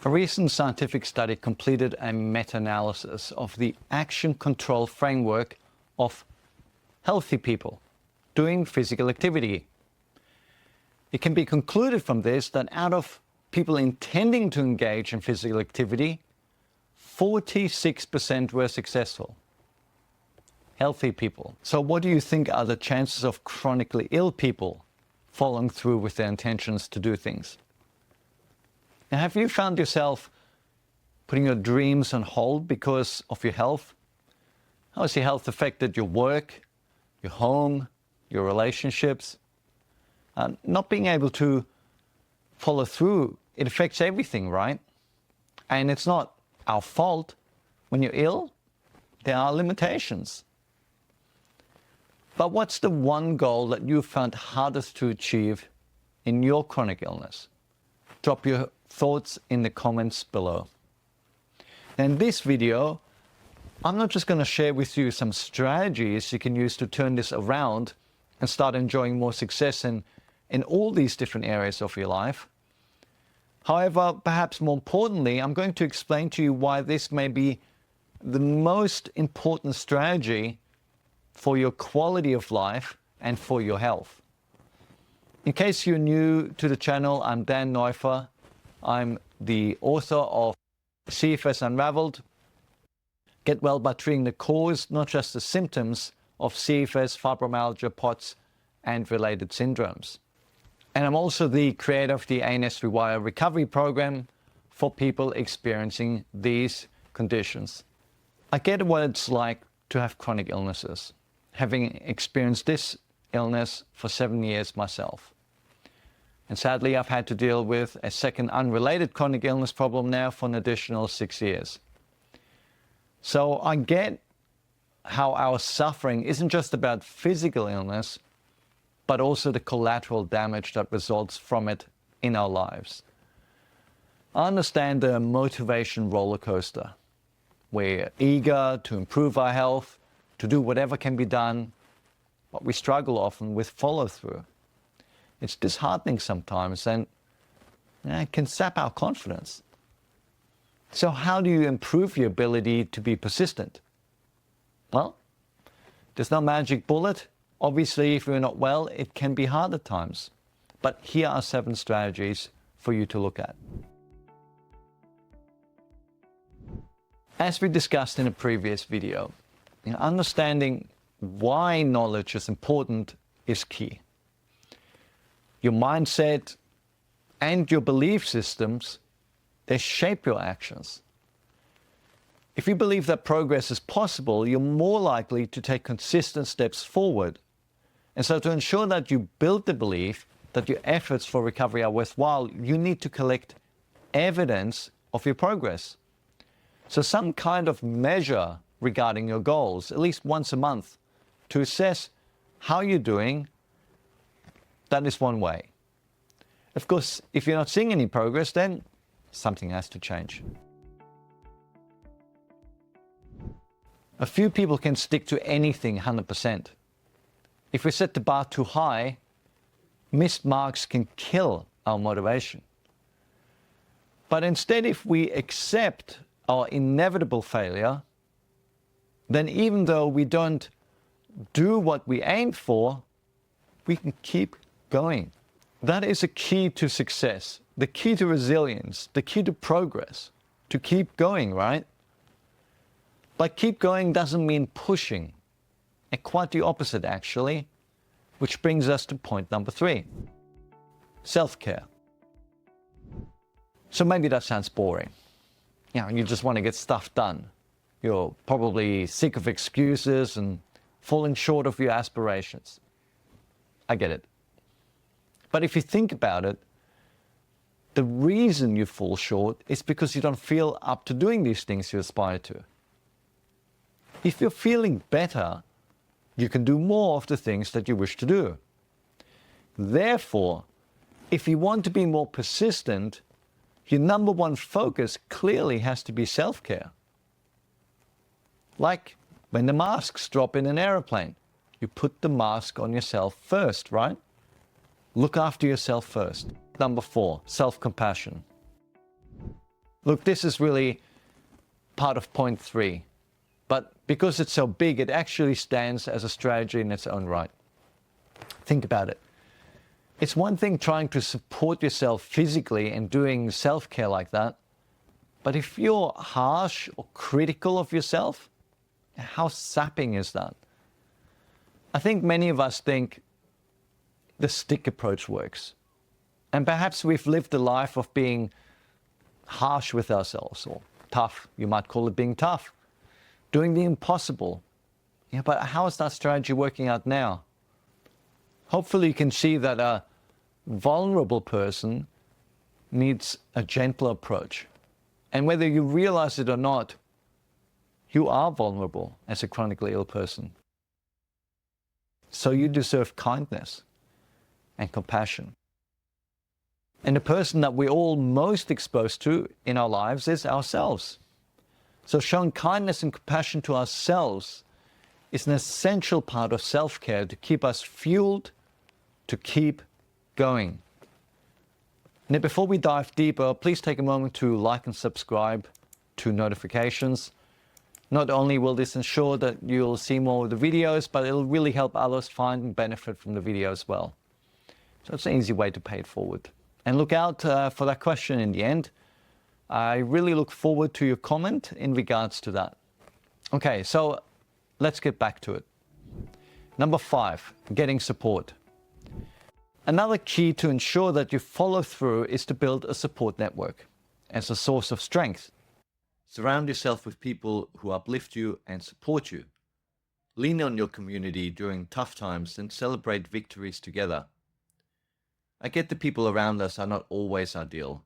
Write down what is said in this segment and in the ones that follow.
A recent scientific study completed a meta-analysis of the action control framework of healthy people doing physical activity. It can be concluded from this that out of people intending to engage in physical activity, 46% were successful. Healthy people. So what do you think are the chances of chronically ill people following through with their intentions to do things? Now, have you found yourself putting your dreams on hold because of your health? How has your health affected your work, your home, your relationships? Not being able to follow through, it affects everything, right? And it's not our fault. When you're ill, there are limitations. But what's the one goal that you found hardest to achieve in your chronic illness? Drop your thoughts in the comments below. In this video, I'm not just going to share with you some strategies you can use to turn this around and start enjoying more success in all these different areas of your life. However, perhaps more importantly, I'm going to explain to you why this may be the most important strategy for your quality of life and for your health. In case you're new to the channel, I'm Dan Neuffer. I'm the author of CFS Unraveled. Get well by treating the cause, not just the symptoms of CFS, fibromyalgia, POTS, and related syndromes. And I'm also the creator of the ANS Rewire recovery program for people experiencing these conditions. I get what it's like to have chronic illnesses, having experienced this illness for 7 years myself. And sadly, I've had to deal with a second unrelated chronic illness problem now for an additional 6 years. So I get how our suffering isn't just about physical illness, but also the collateral damage that results from it in our lives. I understand the motivation roller coaster. We're eager to improve our health, to do whatever can be done, but we struggle often with follow-through. It's disheartening sometimes, and it can sap our confidence. So how do you improve your ability to be persistent? Well, there's no magic bullet. Obviously, if you're not well, it can be hard at times. But here are 7 strategies for you to look at. As we discussed in a previous video, understanding why knowledge is important is key. Your mindset and your belief systems, they shape your actions. If you believe that progress is possible, you're more likely to take consistent steps forward. And so to ensure that you build the belief that your efforts for recovery are worthwhile, you need to collect evidence of your progress. So some kind of measure regarding your goals, at least once a month, to assess how you're doing. That is one way. Of course, if you're not seeing any progress, then something has to change. A few people can stick to anything 100%. If we set the bar too high, missed marks can kill our motivation. But instead, if we accept our inevitable failure, then even though we don't do what we aim for, we can keep going. That is a key to success, the key to resilience, the key to progress, to keep going, right? But keep going doesn't mean pushing. And quite the opposite, actually, which brings us to point number 3, self-care. So maybe that sounds boring. You just want to get stuff done. You're probably sick of excuses and falling short of your aspirations. I get it. But if you think about it, the reason you fall short is because you don't feel up to doing these things you aspire to. If you're feeling better, you can do more of the things that you wish to do. Therefore, if you want to be more persistent, your number one focus clearly has to be self-care. Like when the masks drop in an aeroplane, you put the mask on yourself first, right? Look after yourself first. Number 4, self-compassion. Look, this is really part of point 3, but because it's so big, it actually stands as a strategy in its own right. Think about it. It's one thing trying to support yourself physically and doing self-care like that, but if you're harsh or critical of yourself, how sapping is that? I think many of us think the stick approach works. And perhaps we've lived a life of being harsh with ourselves, or tough. You might call it being tough, doing the impossible. Yeah, but how is that strategy working out now? Hopefully you can see that a vulnerable person needs a gentle approach. And whether you realize it or not, you are vulnerable as a chronically ill person. So you deserve kindness and compassion. And the person that we're all most exposed to in our lives is ourselves. So showing kindness and compassion to ourselves is an essential part of self-care to keep us fueled, to keep going. Now, before we dive deeper, please take a moment to like and subscribe to notifications. Not only will this ensure that you'll see more of the videos, but it'll really help others find and benefit from the video as well. So it's an easy way to pay it forward. And look out for that question in the end. I really look forward to your comment in regards to that. Okay, so let's get back to it. Number 5, getting support. Another key to ensure that you follow through is to build a support network as a source of strength. Surround yourself with people who uplift you and support you. Lean on your community during tough times and celebrate victories together. I get the people around us are not always ideal,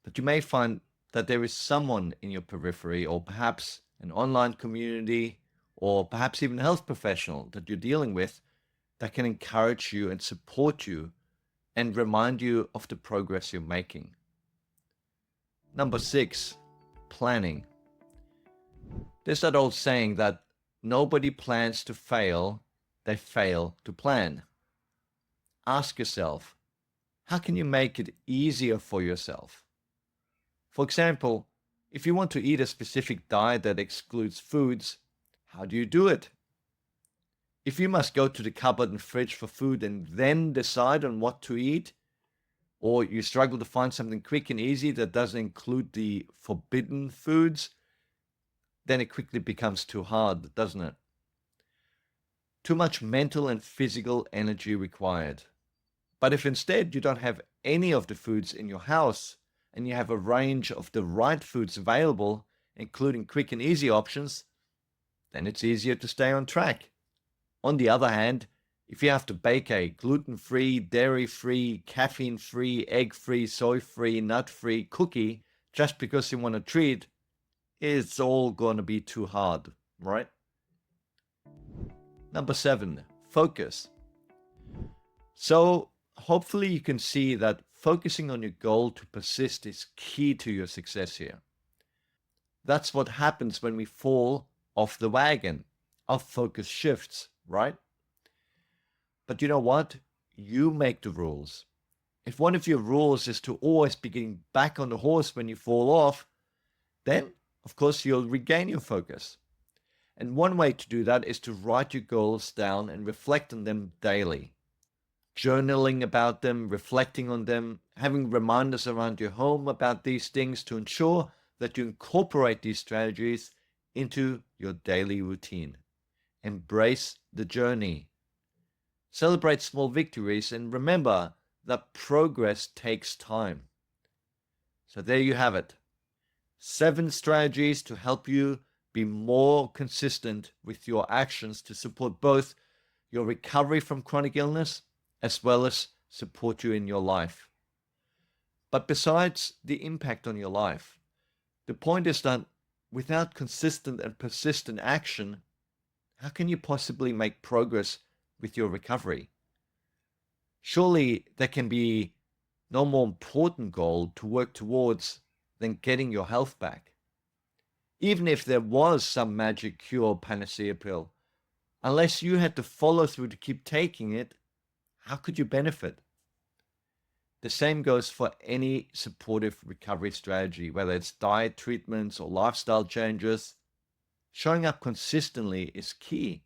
but you may find that there is someone in your periphery, or perhaps an online community, or perhaps even a health professional that you're dealing with, that can encourage you and support you and remind you of the progress you're making. Number 6, planning. There's that old saying that nobody plans to fail, they fail to plan. Ask yourself, how can you make it easier for yourself? For example, if you want to eat a specific diet that excludes foods, how do you do it? If you must go to the cupboard and fridge for food and then decide on what to eat, or you struggle to find something quick and easy that doesn't include the forbidden foods, then it quickly becomes too hard, doesn't it? Too much mental and physical energy required. But if instead you don't have any of the foods in your house and you have a range of the right foods available, including quick and easy options, then it's easier to stay on track. On the other hand, if you have to bake a gluten-free, dairy-free, caffeine-free, egg-free, soy-free, nut-free cookie just because you want a treat, it's all going to be too hard, right? Number 7, focus. So hopefully you can see that focusing on your goal to persist is key to your success here. That's what happens when we fall off the wagon. Our focus shifts, right? But you know what? You make the rules. If one of your rules is to always be getting back on the horse when you fall off, then of course you'll regain your focus. And one way to do that is to write your goals down and reflect on them daily. Journaling about them, reflecting on them, having reminders around your home about these things to ensure that you incorporate these strategies into your daily routine. Embrace the journey. Celebrate small victories and remember that progress takes time. So there you have it. 7 strategies to help you be more consistent with your actions to support both your recovery from chronic illness as well as support you in your life. But besides the impact on your life, the point is that without consistent and persistent action, how can you possibly make progress with your recovery? Surely there can be no more important goal to work towards than getting your health back. Even if there was some magic cure panacea pill, unless you had to follow through to keep taking it, how could you benefit? The same goes for any supportive recovery strategy, whether it's diet treatments or lifestyle changes. Showing up consistently is key.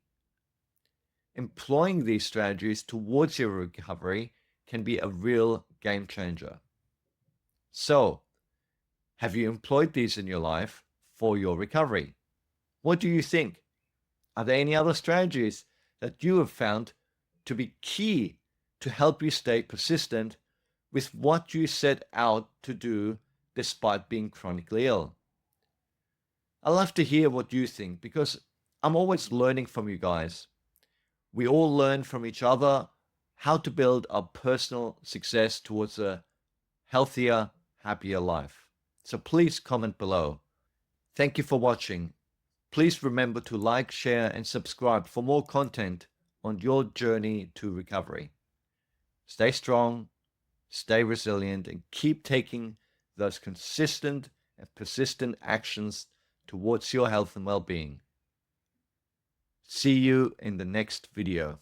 Employing these strategies towards your recovery can be a real game changer. So, have you employed these in your life for your recovery? What do you think? Are there any other strategies that you have found to be key to help you stay persistent with what you set out to do despite being chronically ill? I love to hear what you think because I'm always learning from you guys. We all learn from each other how to build our personal success towards a healthier, happier life. So please comment below. Thank you for watching. Please remember to like, share, and subscribe for more content on your journey to recovery. Stay strong, stay resilient, and keep taking those consistent and persistent actions towards your health and well-being. See you in the next video.